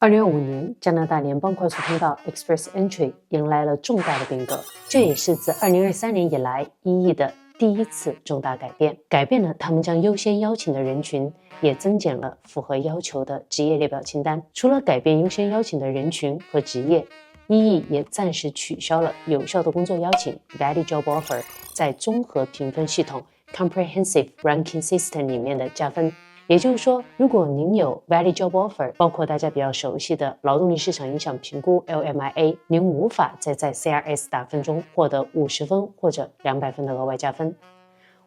2025年，加拿大联邦快速通道 Express Entry 迎来了重大的变革，这也是自2023年以来EE的第一次重大改变，改变了他们将优先邀请的人群，也增减了符合要求的职业列表清单。除了改变优先邀请的人群和职业，EE也暂时取消了有效的工作邀请 Valid Job Offer 在综合评分系统 Comprehensive Ranking System 里面的加分。也就是说，如果您有 Valid Job Offer， 包括大家比较熟悉的劳动力市场影响评估 LMIA， 您无法再在 CRS 打分中获得50分或者200分的额外加分。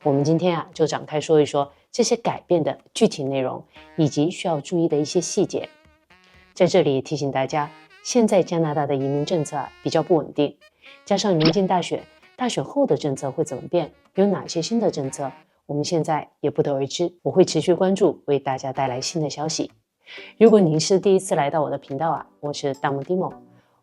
我们今天就展开说一说这些改变的具体内容，以及需要注意的一些细节。在这里提醒大家，现在加拿大的移民政策比较不稳定，加上临近大选，大选后的政策会怎么变？有哪些新的政策？我们现在也不得而知，我会持续关注，为大家带来新的消息。如果您是第一次来到我的频道我是大木 Dimo，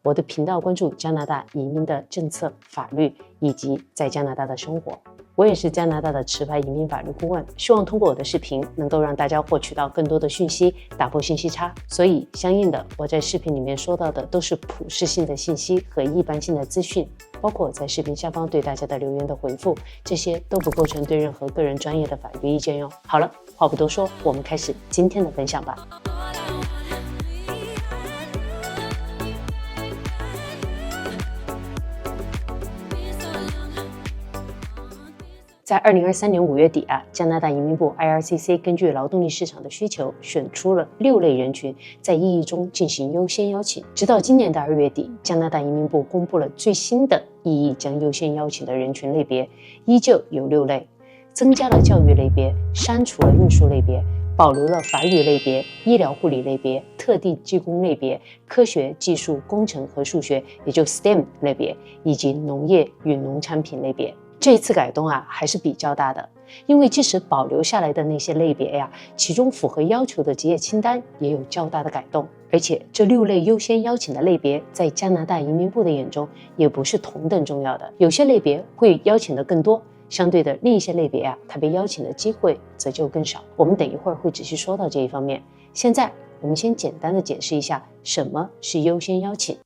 我的频道关注加拿大移民的政策、法律以及在加拿大的生活。我也是加拿大的持牌移民法律顾问，希望通过我的视频能够让大家获取到更多的讯息，打破信息差。所以相应的，我在视频里面说到的都是普适性的信息和一般性的资讯，包括我在视频下方对大家的留言的回复，这些都不构成对任何个人专业的法律意见哟。好了，话不多说，我们开始今天的分享吧。在2023年5月底加拿大移民部 IRCC 根据劳动力市场的需求，选出了6类人群在EE中进行优先邀请。直到今年的2月底，加拿大移民部公布了最新的EE将优先邀请的人群类别，依旧有6类，增加了教育类别，删除了运输类别，保留了法语类别、医疗护理类别、特定技工类别、科学技术工程和数学，也就 STEM 类别，以及农业与农产品类别。这一次改动还是比较大的，因为即使保留下来的那些类别其中符合要求的职业清单也有较大的改动，而且这6类优先邀请的类别在加拿大移民部的眼中也不是同等重要的，有些类别会邀请的更多，相对的另一些类别它被邀请的机会则就更少。我们等一会儿会仔细说到这一方面，现在我们先简单的解释一下什么是优先邀请。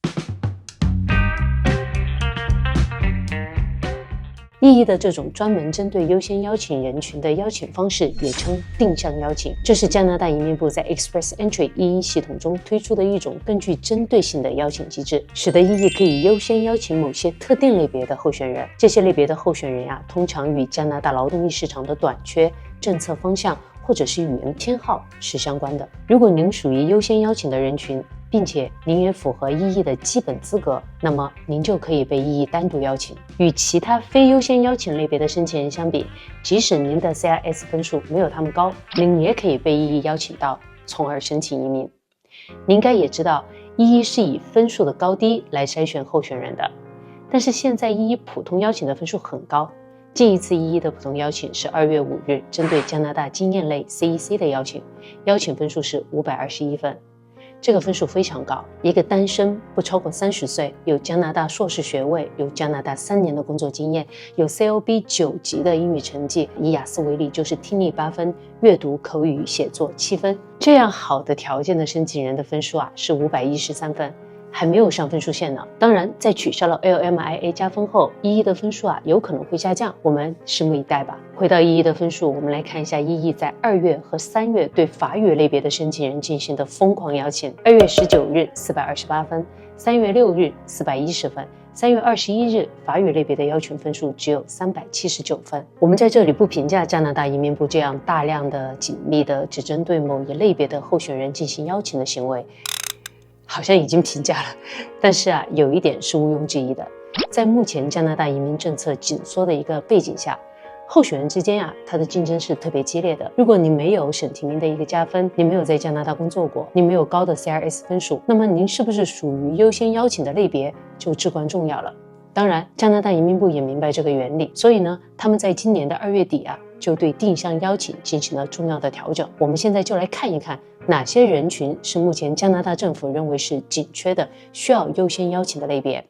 EE的这种专门针对优先邀请人群的邀请方式也称定向邀请，这是加拿大移民部在 Express Entry EE 系统中推出的一种更具针对性的邀请机制，使得EE可以优先邀请某些特定类别的候选人。这些类别的候选人通常与加拿大劳动力市场的短缺、政策方向或者是语言偏好是相关的。如果您属于优先邀请的人群，并且您也符合EE的基本资格，那么您就可以被EE单独邀请。与其他非优先邀请类别的申请人相比，即使您的 CRS 分数没有他们高，您也可以被EE邀请到，从而申请移民。您应该也知道EE是以分数的高低来筛选候选人的，但是现在EE普通邀请的分数很高。近一次EE的普通邀请是2月5日针对加拿大经验类 CEC 的邀请，邀请分数是521分。这个分数非常高，一个单身不超过30岁，有加拿大硕士学位，有加拿大3年的工作经验，有 CLB 9级的英语成绩，以雅思为例就是听力8分，阅读口语写作7分，这样好的条件的申请人的分数是513分，还没有上分数线呢。当然在取消了 LMIA 加分后，EE的分数有可能会下降，我们拭目以待吧。回到EE的分数，我们来看一下EE在2月和3月对法语类别的申请人进行的疯狂邀请。2月19日428分，3月6日410分，3月21日法语类别的邀请分数只有379分。我们在这里不评价加拿大移民部这样大量的紧密的只针对某一类别的候选人进行邀请的行为，好像已经评价了，但是有一点是毋庸置疑的，在目前加拿大移民政策紧缩的一个背景下，候选人之间它的竞争是特别激烈的。如果你没有省提名的一个加分，你没有在加拿大工作过，你没有高的 CRS 分数，那么您是不是属于优先邀请的类别就至关重要了。当然加拿大移民部也明白这个原理，所以呢他们在今年的2月底就对定向邀请进行了重要的调整。我们现在就来看一看哪些人群是目前加拿大政府认为是紧缺的，需要优先邀请的类别。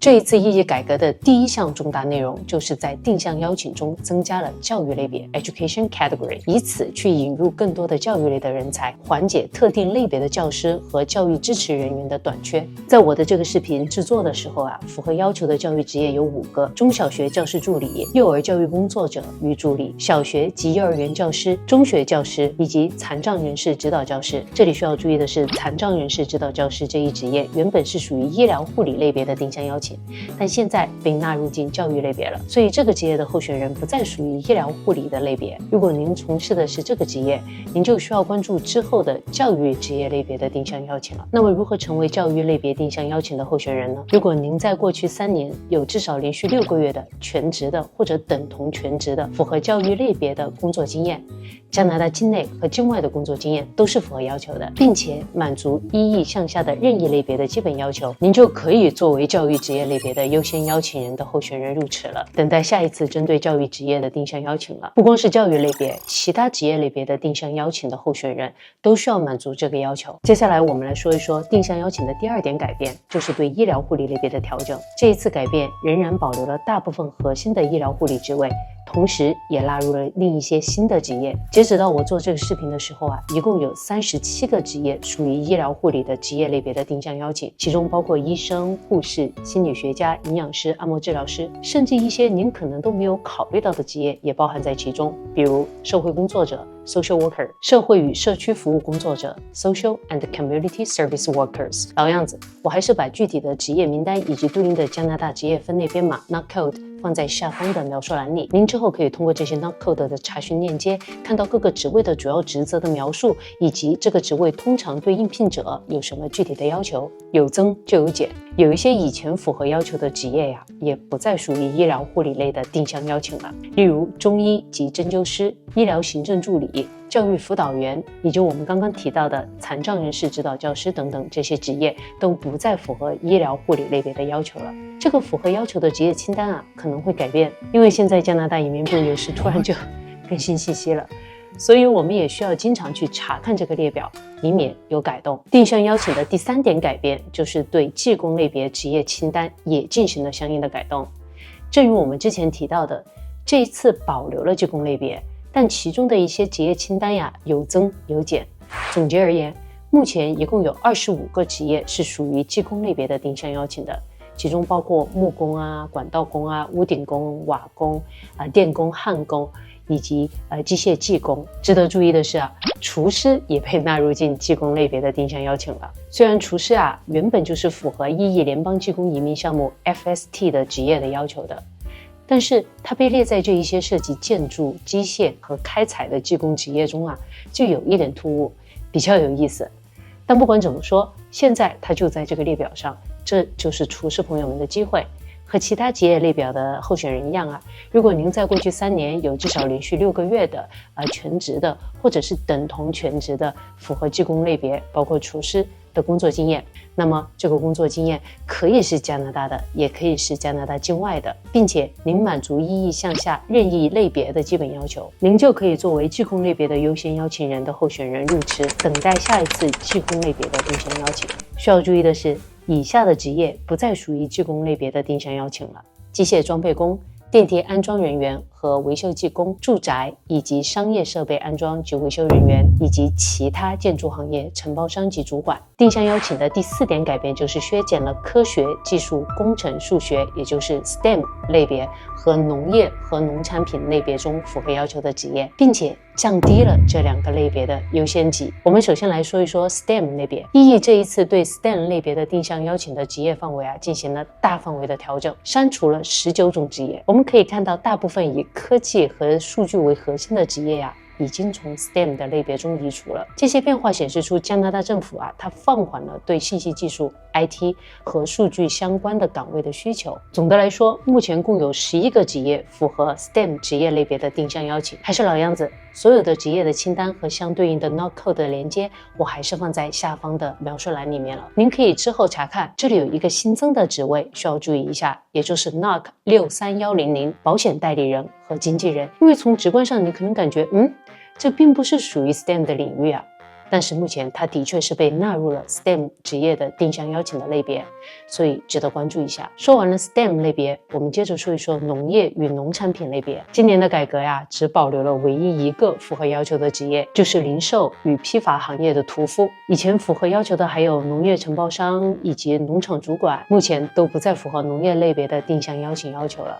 这一次意义改革的第一项重大内容，就是在定向邀请中增加了教育类别 education category， 以此去引入更多的教育类的人才，缓解特定类别的教师和教育支持人员的短缺。在我的这个视频制作的时候啊，符合要求的教育职业有5个：中小学教师助理、幼儿教育工作者与助理、小学及幼儿园教师、中学教师以及残障人士指导教师。这里需要注意的是，残障人士指导教师这一职业原本是属于医疗护理类别的定向邀请，但现在被纳入进教育类别了，所以这个职业的候选人不再属于医疗护理的类别。如果您从事的是这个职业，您就需要关注之后的教育职业类别的定向邀请了。那么如何成为教育类别定向邀请的候选人呢？如果您在过去3年有至少连续6个月的全职的或者等同全职的符合教育类别的工作经验，加拿大境内和境外的工作经验都是符合要求的，并且满足1亿项下的任意类别的基本要求，您就可以作为教育职业类别的优先邀请人的候选人入池了，等待下一次针对教育职业的定向邀请了。不光是教育类别，其他职业类别的定向邀请的候选人都需要满足这个要求。接下来我们来说一说定向邀请的第2点改变，就是对医疗护理类别的调整。这一次改变仍然保留了大部分核心的医疗护理职位，同时也纳入了另一些新的职业。截止到我做这个视频的时候啊，一共有37个职业属于医疗护理的职业类别的定向邀请，其中包括医生、护士、心理学家、营养师、按摩治疗师，甚至一些您可能都没有考虑到的职业也包含在其中，比如社会工作者 social worker， 社会与社区服务工作者 social and community service workers。 老样子，我还是把具体的职业名单以及对应的加拿大职业分类编码 NOC code 放在下方的描述栏里，您之后可以通过这些 NOC code 的查询链接，看到各个职位的主要职责的描述，以及这个职位通常对应聘者有什么具体的要求。有增就有减，有一些以前符合要求的职业呀，也不再属于医疗护理类的定向邀请了，例如中医及针灸师、医疗行政助理、教育辅导员，以及我们刚刚提到的残障人士指导教师等等，这些职业都不再符合医疗护理类别的要求了。这个符合要求的职业清单啊，可能会改变，因为现在加拿大移民部也是突然就更新信息了，所以我们也需要经常去查看这个列表，以免有改动。定向邀请的第3点改变，就是对技工类别职业清单也进行了相应的改动。正如我们之前提到的，这一次保留了技工类别，但其中的一些职业清单呀，有增有减。总结而言，目前一共有25个职业是属于技工类别的定向邀请的，其中包括木工啊、管道工啊、屋顶工、瓦工、电工、焊工以及机械技工。值得注意的是啊，厨师也被纳入进技工类别的定向邀请了。虽然厨师啊原本就是符合意义联邦技工移民项目 FST 的职业的要求的，但是它被列在这一些涉及建筑、机械和开采的技工职业中啊，就有一点突兀，比较有意思。但不管怎么说，现在它就在这个列表上，这就是厨师朋友们的机会。和其他职业列表的候选人一样啊，如果您在过去3年有至少连续6个月的全职的或者是等同全职的符合技工类别，包括厨师的工作经验，那么这个工作经验可以是加拿大的，也可以是加拿大境外的，并且您满足1亿项下任意类别的基本要求，您就可以作为技工类别的优先邀请人的候选人入池，等待下一次技工类别的定向邀请。需要注意的是，以下的职业不再属于技工类别的定向邀请了：机械装备工、电梯安装人员和维修技工、住宅以及商业设备安装及维修人员，以及其他建筑行业承包商及主管。定向邀请的第4点改变就是削减了科学、技术、工程、数学，也就是 STEM 类别和农业和农产品类别中符合要求的职业，并且降低了这2个类别的优先级。我们首先来说一说 STEM 类别。意义这一次对 STEM 类别的定向邀请的职业范围进行了大范围的调整，删除了19种职业。我们可以看到，大部分以科技和数据为核心的职业已经从 STEM 的类别中移除了。这些变化显示出加拿大政府它放缓了对信息技术、IT 和数据相关的岗位的需求。总的来说，目前共有11个职业符合 STEM 职业类别的定向邀请。还是老样子，所有的职业的清单和相对应的 NOC code 的连接，我还是放在下方的描述栏里面了，您可以之后查看。这里有一个新增的职位需要注意一下，也就是 NOC 63100保险代理人和经纪人。因为从直观上你可能感觉这并不是属于 STEM 的领域啊，但是目前它的确是被纳入了 STEM 职业的定向邀请的类别，所以值得关注一下。说完了 STEM 类别，我们接着说一说农业与农产品类别。今年的改革呀，只保留了唯一一个符合要求的职业，就是零售与批发行业的屠夫。以前符合要求的还有农业承包商以及农场主管，目前都不再符合农业类别的定向邀请要求了。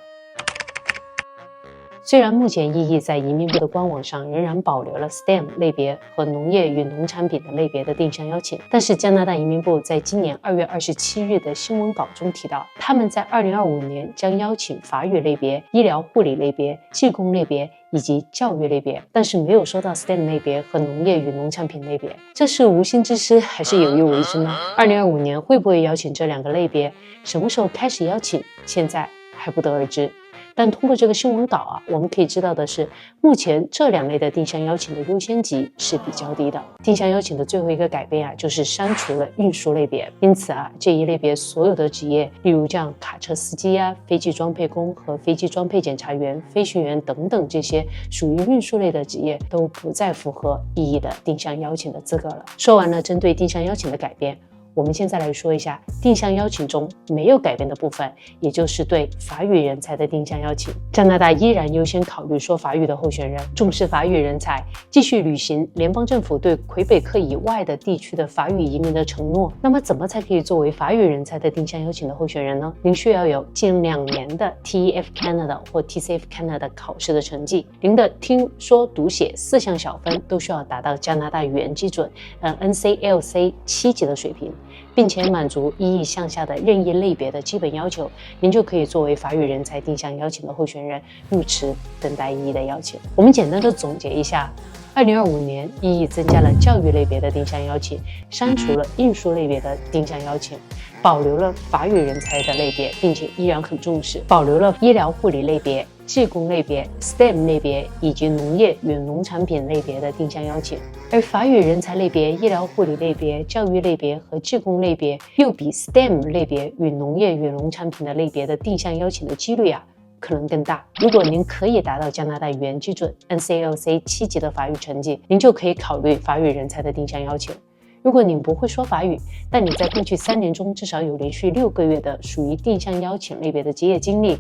虽然目前意义在移民部的官网上仍然保留了 STEM 类别和农业与农产品的类别的定向邀请，但是加拿大移民部在今年2月27日的新闻稿中提到，他们在2025年将邀请法语类别、医疗护理类别、技工类别以及教育类别，但是没有说到 STEM 类别和农业与农产品类别。这是无心之失还是有意为之呢？2025年会不会邀请这两个类别？什么时候开始邀请？现在还不得而知。但通过这个新闻稿我们可以知道的是，目前这两类的定向邀请的优先级是比较低的。定向邀请的最后一个改变就是删除了运输类别，因此这一类别所有的职业，例如像卡车司机飞机装配工和飞机装配检查员、飞行员等等这些属于运输类的职业，都不再符合意义的定向邀请的资格了。说完了针对定向邀请的改变，我们现在来说一下定向邀请中没有改变的部分，也就是对法语人才的定向邀请。加拿大依然优先考虑说法语的候选人，重视法语人才，继续履行联邦政府对魁北克以外的地区的法语移民的承诺。那么怎么才可以作为法语人才的定向邀请的候选人呢？您需要有近2年的 TEF Canada 或 TCF Canada 考试的成绩，您的听说读写4项小分都需要达到加拿大语言基准NCLC 7级的水平，并且满足意义项下的任意类别的基本要求，您就可以作为法语人才定向邀请的候选人入池等待意义的邀请。我们简单的总结一下，2025年意义增加了教育类别的定向邀请，删除了运输类别的定向邀请，保留了法语人才的类别，并且依然很重视，保留了医疗护理类别、技工类别、STEM 类别以及农业与农产品类别的定向邀请。而法语人才类别、医疗护理类别、教育类别和技工类别又比 STEM 类别与农业与农产品的类别的定向邀请的几率可能更大。如果您可以达到加拿大语言基准 NCLC 7级的法语成绩，您就可以考虑法语人才的定向邀请。如果你不会说法语，但你在过去3年中至少有连续6个月的属于定向邀请类别的职业经历，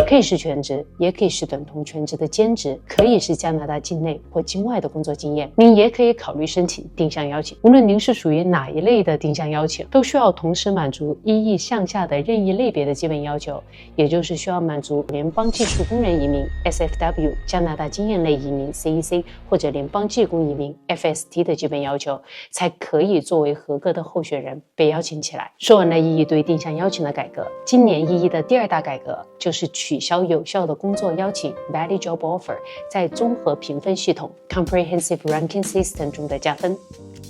可以是全职，也可以是等同全职的兼职，可以是加拿大境内或境外的工作经验，您也可以考虑申请定向邀请。无论您是属于哪一类的定向邀请，都需要同时满足意义项下的任意类别的基本要求，也就是需要满足联邦技术工人移民 SFW、加拿大经验类移民 CEC 或者联邦技工移民 FST 的基本要求，才可以作为合格的候选人被邀请起来。说完了意义对定向邀请的改革，今年意义的第2大改革就是取消有效的工作邀请 Valid Job Offer 在综合评分系统 Comprehensive Ranking System 中的加分。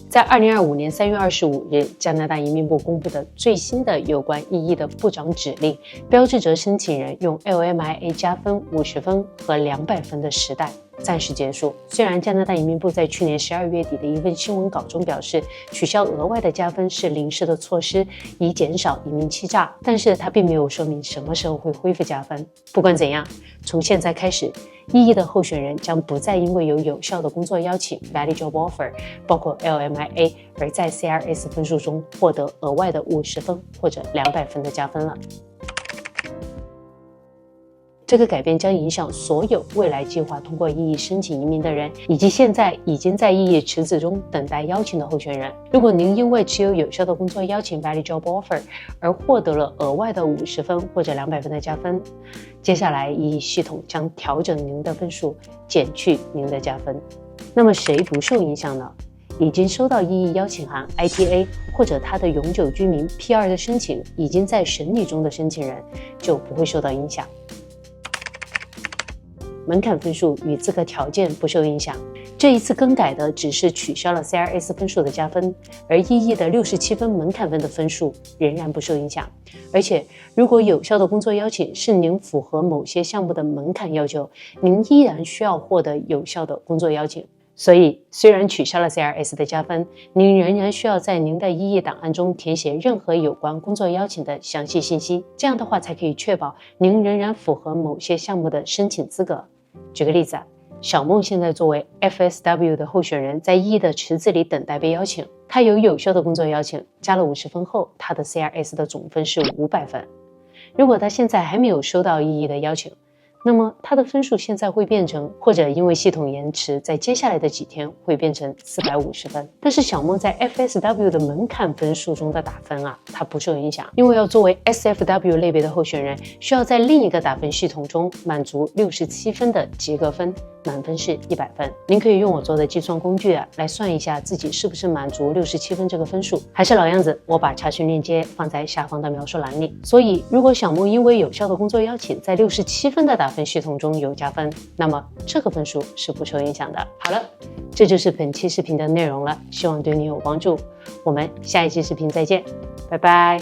在2025年3月25日，加拿大移民部公布的最新的有关意义的部长指令，标志着申请人用 LMIA 加分50分和200分的时代暂时结束。虽然加拿大移民部在去年12月底的一份新闻稿中表示，取消额外的加分是临时的措施，以减少移民欺诈，但是它并没有说明什么时候会恢复加分。不管怎样，从现在开始，意义的候选人将不再因为有效的工作邀请 Valid Job Offer 包括 LMIA 而在 CRS 分数中获得额外的50分或者200分的加分了。这个改变将影响所有未来计划通过意义申请移民的人，以及现在已经在意义池子中等待邀请的候选人。如果您因为持有有效的工作邀请 Valid Job Offer 而获得了额外的50分或者200分的加分，接下来意义系统将调整您的分数，减去您的加分。那么谁不受影响呢？已经收到意义邀请函 ITA 或者他的永久居民 PR 的申请已经在审理中的申请人就不会受到影响。门槛分数与资格条件不受影响。这一次更改的只是取消了 CRS 分数的加分，而意义的67分门槛分的分数仍然不受影响。而且，如果有效的工作邀请是您符合某些项目的门槛要求，您依然需要获得有效的工作邀请。所以，虽然取消了 CRS 的加分，您仍然需要在您的意义档案中填写任何有关工作邀请的详细信息，这样的话才可以确保您仍然符合某些项目的申请资格。举个例子小梦现在作为 FSW 的候选人，在 E 的池子里等待被邀请。他有有效的工作邀请，加了50分后，他的 CRS 的总分是500分。如果他现在还没有收到 EE 的邀请，那么他的分数现在会变成，或者因为系统延迟，在接下来的几天会变成450分。但是小梦在 FSW 的门槛分数中的打分啊，它不受影响，因为要作为 SFW 类别的候选人，需要在另一个打分系统中满足67分的及格分，满分是100分。您可以用我做的计算工具来算一下自己是不是满足67分这个分数。还是老样子，我把查询链接放在下方的描述栏里。所以如果小梦因为有效的工作邀请，在67分的打分系统中有加分，那么这个分数是不受影响的。好了，这就是本期视频的内容了，希望对你有帮助。我们下一期视频再见，拜拜。